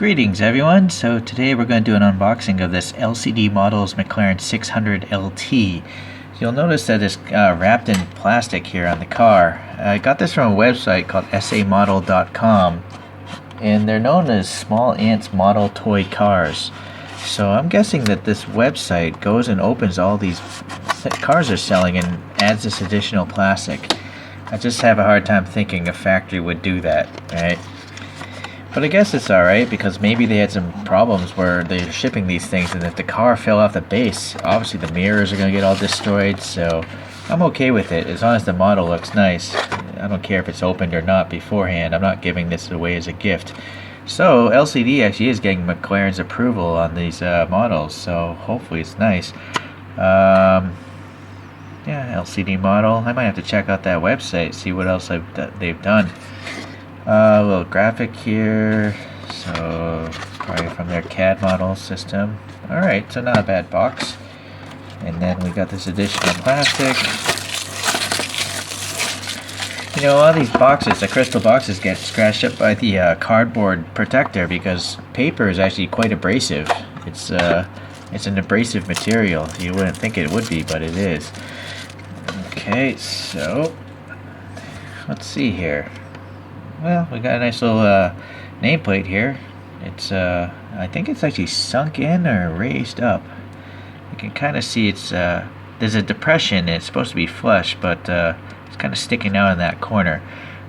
Greetings everyone, so today we're going to do an unboxing of this LCD Models McLaren 600 LT. You'll notice that it's wrapped in plastic here on the car. I got this from a website called samodel.com, and they're known as Small Ants Model Toy Cars. So I'm guessing that this website goes and opens all these cars they're selling and adds this additional plastic. I just have a hard time thinking a factory would do that, right? But I guess it's alright, because maybe they had some problems where they're shipping these things and if the car fell off the base, obviously the mirrors are going to get all destroyed, so I'm okay with it as long as the model looks nice. I don't care if it's opened or not beforehand. I'm not giving this away as a gift. So LCD actually is getting McLaren's approval on these models, so hopefully it's nice. Yeah, LCD model. I might have to check out that website, see what else they've done. A little graphic here, so probably from their CAD model system. Alright, so not a bad box. And then we got this additional plastic. You know, all these boxes, the crystal boxes, get scratched up by the cardboard protector because paper is actually quite abrasive. It's an abrasive material. You wouldn't think it would be, but it is. Okay, so let's see here. Well, we got a nice little nameplate here. It's I think it's actually sunk in or raised up. You can kind of see it's there's a depression. It's supposed to be flush, but it's kind of sticking out in that corner.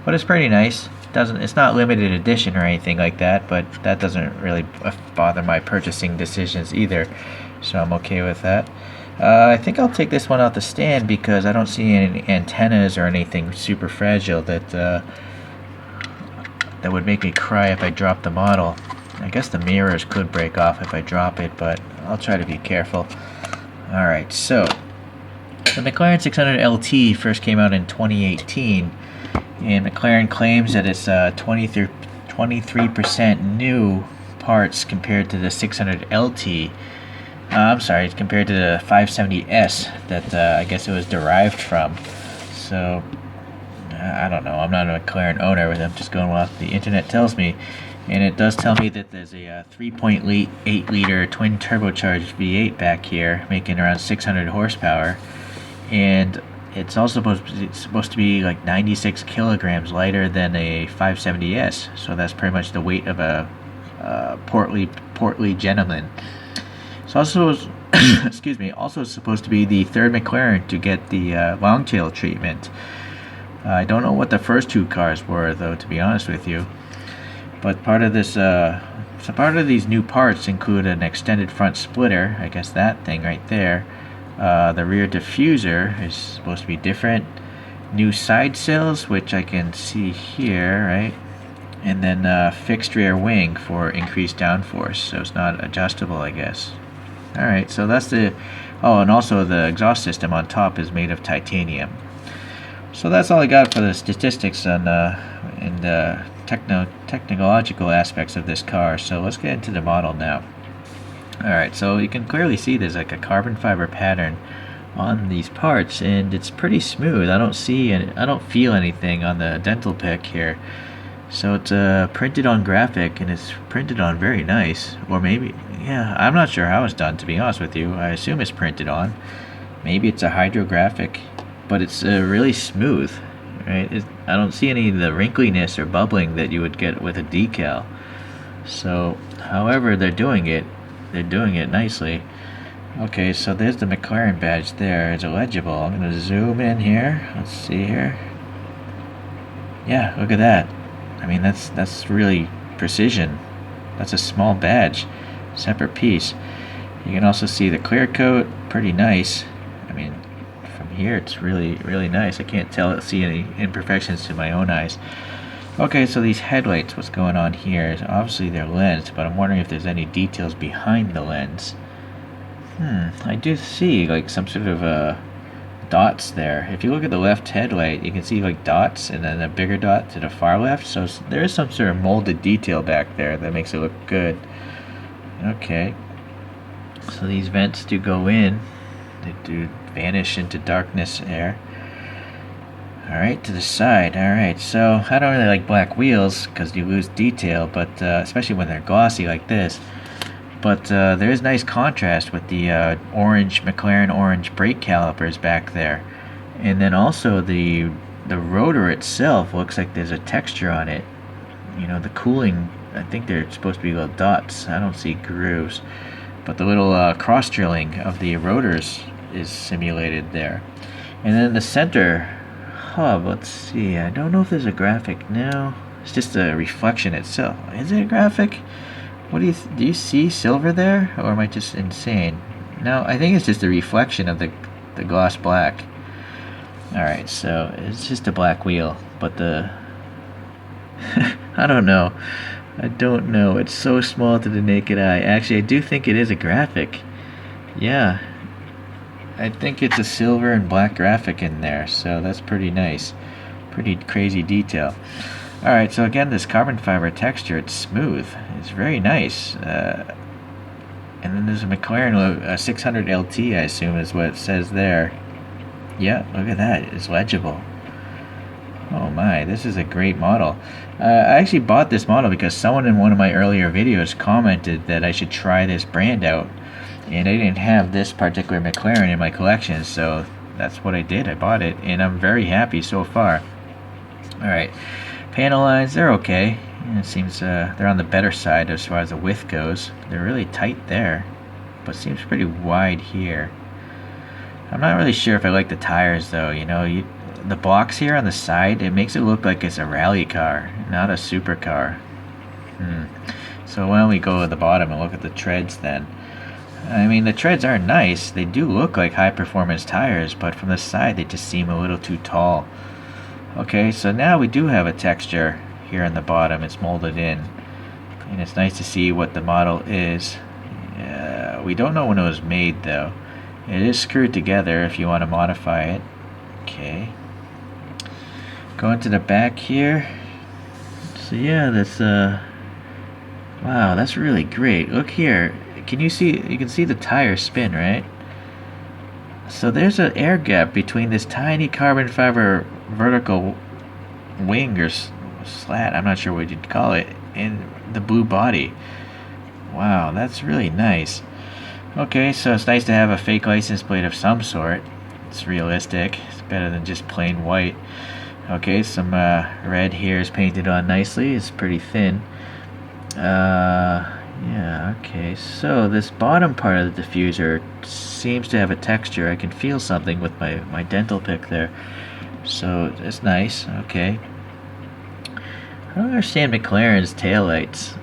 But it's pretty nice. It's not limited edition or anything like that, but that doesn't really bother my purchasing decisions either. So I'm okay with that. I think I'll take this one off the stand because I don't see any antennas or anything super fragile that would make me cry if I dropped the model. I guess the mirrors could break off if I drop it, but I'll try to be careful. Alright, so the McLaren 600 LT first came out in 2018, and McLaren claims that it's 23% new parts compared to the 600 LT. I'm sorry, compared to the 570S that I guess it was derived from. So I don't know. I'm not a McLaren owner, with them just going what the internet tells me, and it does tell me that there's a 3.8 liter twin turbocharged V8 back here, making around 600 horsepower, and it's also supposed to be like 96 kilograms lighter than a 570S. So that's pretty much the weight of a portly gentleman. It's also excuse me, also supposed to be the third McLaren to get the long tail treatment. I don't know what the first two cars were, though, to be honest with you. But part of this, part of these new parts include an extended front splitter. I guess that thing right there. The rear diffuser is supposed to be different. New side sills, which I can see here, right? And then fixed rear wing for increased downforce, so it's not adjustable, I guess. All right, so that's the. Oh, and also the exhaust system on top is made of titanium. So that's all I got for the statistics on and technological aspects of this car. So let's get into the model now. Alright, so you can clearly see there's like a carbon fiber pattern on these parts, and it's pretty smooth. I don't feel anything on the dental pick here. So it's printed on graphic, and it's printed on very nice. Or maybe, yeah, I'm not sure how it's done, to be honest with you. I assume it's printed on. Maybe it's a hydrographic. But it's really smooth, right? I don't see any of the wrinkliness or bubbling that you would get with a decal. So, however they're doing it nicely. Okay, so there's the McLaren badge there. It's illegible. I'm going to zoom in here. Let's see here. Yeah, look at that. I mean, that's really precision. That's a small badge, separate piece. You can also see the clear coat, pretty nice. I mean, here it's really nice. I can't see any imperfections to my own eyes. Okay, so these headlights, what's going on here? Obviously they're lensed, but I'm wondering if there's any details behind the lens. I do see like some sort of dots there. If you look at the left headlight, you can see like dots and then a bigger dot to the far left, so there is some sort of molded detail back there that makes it look good. Okay, so these vents do go in. They do vanish into darkness air. Alright, to the side. Alright, so I don't really like black wheels because you lose detail, but especially when they're glossy like this. But there is nice contrast with the orange McLaren orange brake calipers back there. And then also the rotor itself looks like there's a texture on it. You know, the cooling, I think they're supposed to be little dots. I don't see grooves. But the little cross drilling of the rotors is simulated there. And then the center hub, let's see, I don't know if there's a graphic. No, it's just a reflection itself. Is it a graphic? What do you see silver there, or am I just insane? No, I think it's just a reflection of the gloss black. Alright, so it's just a black wheel, but the I don't know. It's so small to the naked eye. Actually, I do think it is a graphic. Yeah, I think it's a silver and black graphic in there, so that's pretty nice. Pretty crazy detail. Alright, so again, this carbon fiber texture, it's smooth. It's very nice. And then there's a McLaren 600 LT, I assume is what it says there. Yeah, look at that. It's legible. Oh my, this is a great model. I actually bought this model because someone in one of my earlier videos commented that I should try this brand out. And I didn't have this particular McLaren in my collection, so that's what I did. I bought it, and I'm very happy so far. Alright. Panel lines, they're okay. It seems they're on the better side as far as the width goes. They're really tight there, but seems pretty wide here. I'm not really sure if I like the tires though. You know, the blocks here on the side, it makes it look like it's a rally car, not a supercar. So why don't we go to the bottom and look at the treads then? I mean, the treads are nice. They do look like high performance tires, but from the side they just seem a little too tall. Okay, so now we do have a texture here on the bottom. It's molded in, and it's nice to see what the model is. We don't know when it was made though. It is screwed together if you want to modify it. Okay, going to the back here. So yeah, that's wow, that's really great. Look here, can you see? You can see the tire spin, right? So there's an air gap between this tiny carbon fiber vertical wing or slat, I'm not sure what you'd call it, and the blue body. Wow, that's really nice. Okay, so it's nice to have a fake license plate of some sort. It's realistic. It's better than just plain white. Okay, some red here is painted on nicely. It's pretty thin. Yeah, okay, so this bottom part of the diffuser seems to have a texture. I can feel something with my dental pick there. So it's nice, okay. I don't understand McLaren's taillights.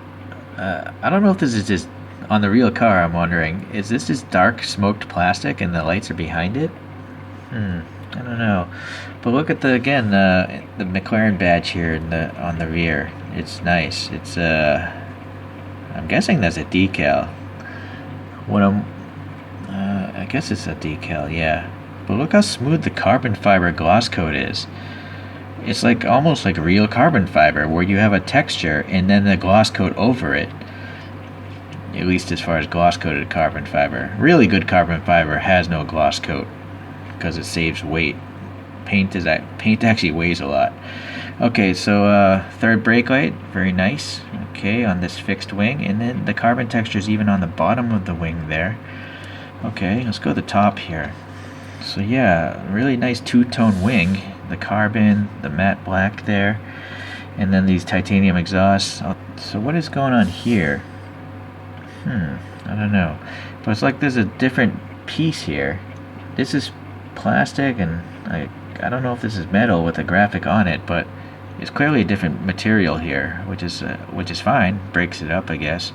I don't know if this is just on the real car. I'm wondering, is this just dark smoked plastic and the lights are behind it? I don't know. But look at the McLaren badge here on the rear. It's nice. It's I'm guessing that's a decal. I guess it's a decal, yeah. But look how smooth the carbon fiber gloss coat is. It's like almost like real carbon fiber, where you have a texture and then the gloss coat over it. At least as far as gloss coated carbon fiber. Really good carbon fiber has no gloss coat because it saves weight. Paint actually weighs a lot. Okay, so third brake light, very nice. Okay, on this fixed wing, and then the carbon texture is even on the bottom of the wing there. Okay, let's go to the top here. So yeah, really nice two-tone wing. The carbon, the matte black there, and then these titanium exhausts. So what is going on here? I don't know. But it's like there's a different piece here. This is plastic, and I don't know if this is metal with a graphic on it, but it's clearly a different material here, which is fine. Breaks it up, I guess.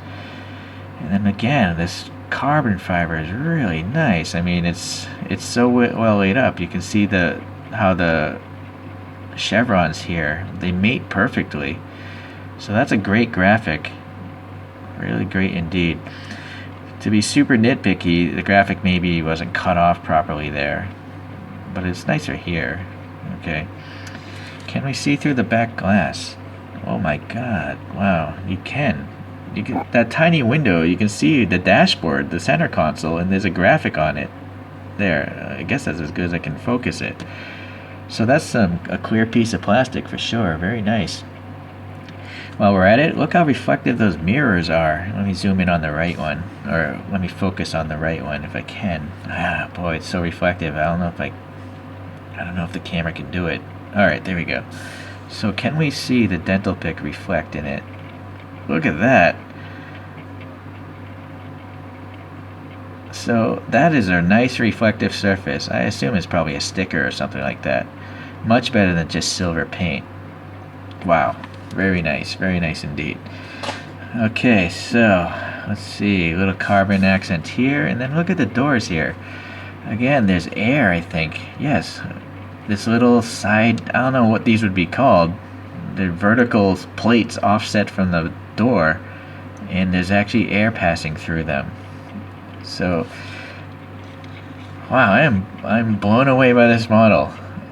And then again, this carbon fiber is really nice. I mean, it's so well laid up. You can see how the chevrons here, they mate perfectly. So that's a great graphic. Really great indeed. To be super nitpicky, the graphic maybe wasn't cut off properly there, but it's nicer here. Okay. Can we see through the back glass? Oh my god. Wow, you can. That tiny window, you can see the dashboard, the center console, and there's a graphic on it. There, I guess that's as good as I can focus it. So that's a clear piece of plastic for sure. Very nice. While we're at it, look how reflective those mirrors are. Let me zoom in on the right one, or let me focus on the right one if I can. Ah, boy, it's so reflective. I don't know if the camera can do it. All right, there we go. So can we see the dental pick reflect in it? Look at that. So that is a nice reflective surface. I assume it's probably a sticker or something like that. Much better than just silver paint. Wow, very nice indeed. Okay, so let's see, little carbon accent here, and then look at the doors here. Again, there's air, I think. Yes, this little side, I don't know what these would be called. They're vertical plates offset from the door, and there's actually air passing through them. So, wow, I'm blown away by this model.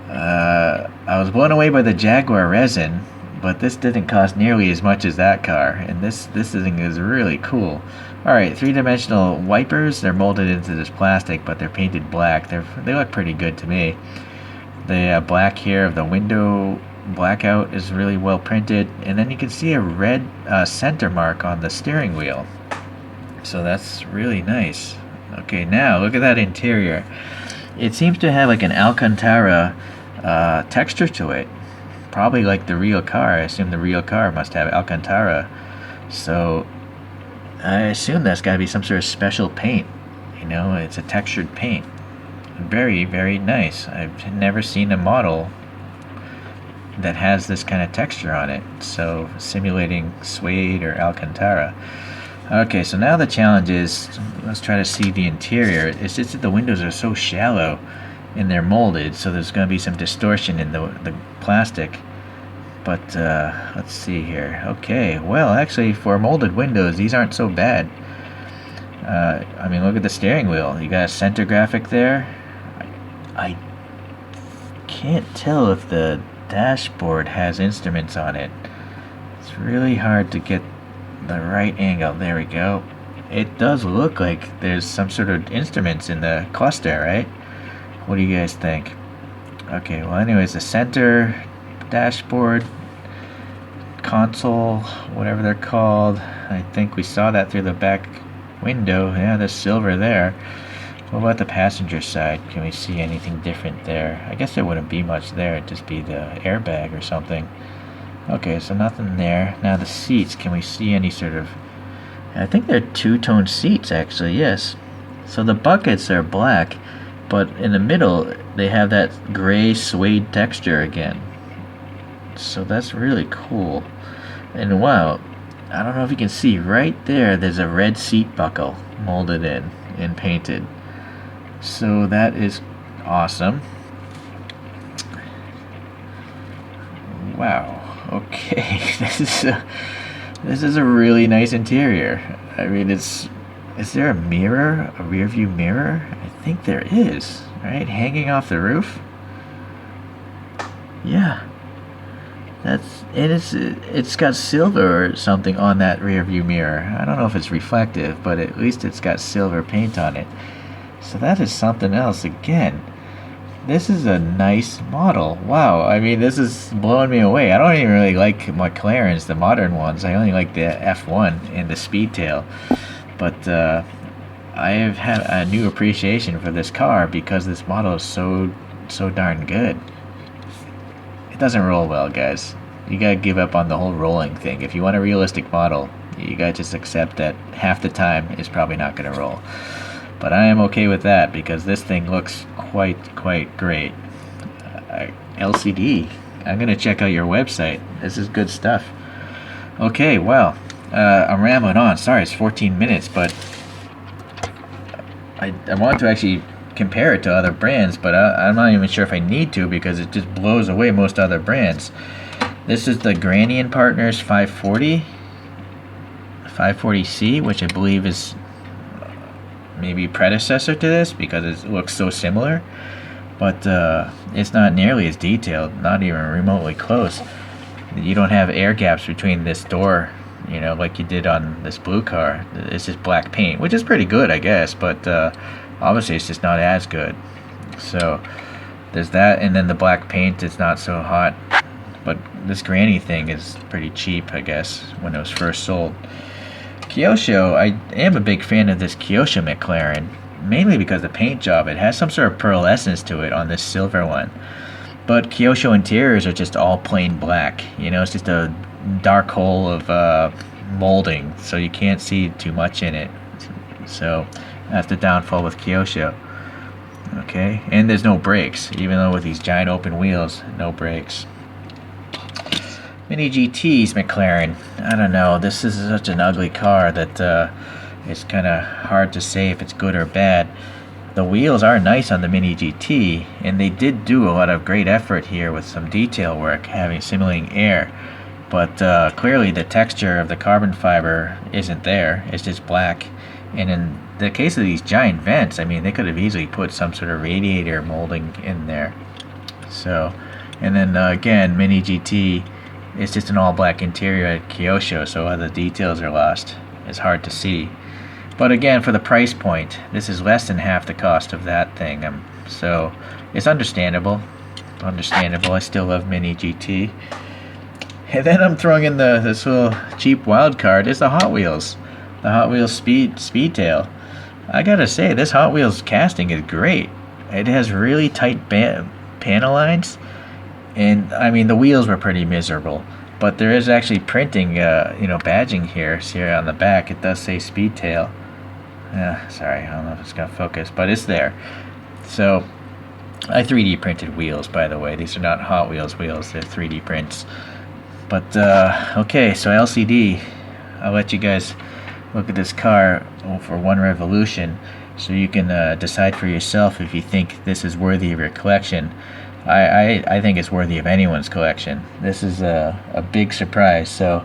I was blown away by the Jaguar resin, but this didn't cost nearly as much as that car, and this thing is really cool. Alright, three-dimensional wipers. They're molded into this plastic, but they're painted black. They look pretty good to me. The black here of the window blackout is really well printed, and then you can see a red center mark on the steering wheel. So that's really nice. Okay, now look at that interior. It seems to have like an Alcantara texture to it. Probably like the real car. I assume the real car must have Alcantara. So I assume that's got to be some sort of special paint. You know, it's a textured paint. Very, very nice. I've never seen a model that has this kind of texture on it. So simulating suede or Alcantara. Okay, so now the challenge is, let's try to see the interior. It's just that the windows are so shallow and they're molded, so there's going to be some distortion in the plastic. But let's see here. Okay, well, actually, for molded windows, these aren't so bad. I mean, look at the steering wheel. You got a center graphic there. I can't tell if the dashboard has instruments on it. It's really hard to get the right angle. There we go. It does look like there's some sort of instruments in the cluster, right? What do you guys think? Okay, well, anyways, the center dashboard console, whatever they're called, I think we saw that through the back window. Yeah, there's silver there. What about the passenger side? Can we see anything different there? I guess there wouldn't be much there. It'd just be the airbag or something. Okay, so nothing there. Now the seats, can we see any sort of... I think they're two-tone seats, actually, yes. So the buckets are black, but in the middle, they have that gray suede texture again. So that's really cool. And wow, I don't know if you can see, right there, there's a red seat buckle molded in and painted. So that is awesome. Wow. Okay, this is a really nice interior. I mean, is there a mirror, a rear view mirror? I think there is, right? Hanging off the roof? Yeah. It's got silver or something on that rear view mirror. I don't know if it's reflective, but at least it's got silver paint on it. So that is something else again. This is a nice model. Wow, I mean, this is blowing me away. I don't even really like McLarens, the modern ones. I only like the F1 and the Speedtail. But I have had a new appreciation for this car because this model is so darn good. It doesn't roll well, guys. You gotta give up on the whole rolling thing. If you want a realistic model, you gotta just accept that half the time it's probably not gonna roll. But I am okay with that because this thing looks quite great. LCD. I'm gonna check out your website. This is good stuff. Okay, well, I'm rambling on. Sorry, it's 14 minutes, but I want to actually compare it to other brands, but I'm not even sure if I need to because it just blows away most other brands. This is the Granny & Partners 540C, which I believe is maybe predecessor to this because it looks so similar, but it's not nearly as detailed, not even remotely close. You don't have air gaps between this door, you know, like you did on this blue car. It's just black paint, which is pretty good, I guess, but obviously it's just not as good. So There's that, and then the black paint is not so hot. But this granny thing is pretty cheap, I guess, when it was first sold. Kyosho, I am a big fan of this Kyosho McLaren, mainly because the paint job, it has some sort of pearlescence to it on this silver one. But Kyosho interiors are just all plain black. You know, it's just a dark hole of molding, so you can't see too much in it. So that's the downfall with Kyosho. Okay, and there's no brakes, even though with these giant open wheels, no brakes. MiniGT's McLaren, I don't know, this is such an ugly car that it's kind of hard to say if it's good or bad. The wheels are nice on the MiniGT, and they did do a lot of great effort here with some detail work, simulating air. But clearly the texture of the carbon fiber isn't there, it's just black. And in the case of these giant vents, I mean, they could have easily put some sort of radiator molding in there. So, and then again, MiniGT, it's just an all black interior at Kyosho, so the details are lost. It's hard to see. But again, for the price point, this is less than half the cost of that thing. So it's understandable. I still love MiniGT. And then I'm throwing in this little cheap wild card is the Hot Wheels. The Hot Wheels Speedtail. I gotta say, this Hot Wheels casting is great. It has really tight panel lines. And I mean, the wheels were pretty miserable, but there is actually printing, badging here. See here on the back, it does say Speedtail. Sorry, I don't know if it's gonna focus, but it's there. So, I 3D printed wheels, by the way. These are not Hot Wheels wheels; they're 3D prints. But okay, so LCD. I'll let you guys look at this car for one revolution, so you can decide for yourself if you think this is worthy of your collection. I think it's worthy of anyone's collection. This is a big surprise, so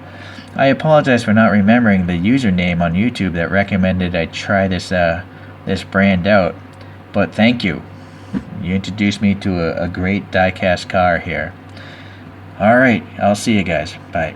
I apologize for not remembering the username on YouTube that recommended I try this brand out, but thank you. You introduced me to a great diecast car here. Alright, I'll see you guys. Bye.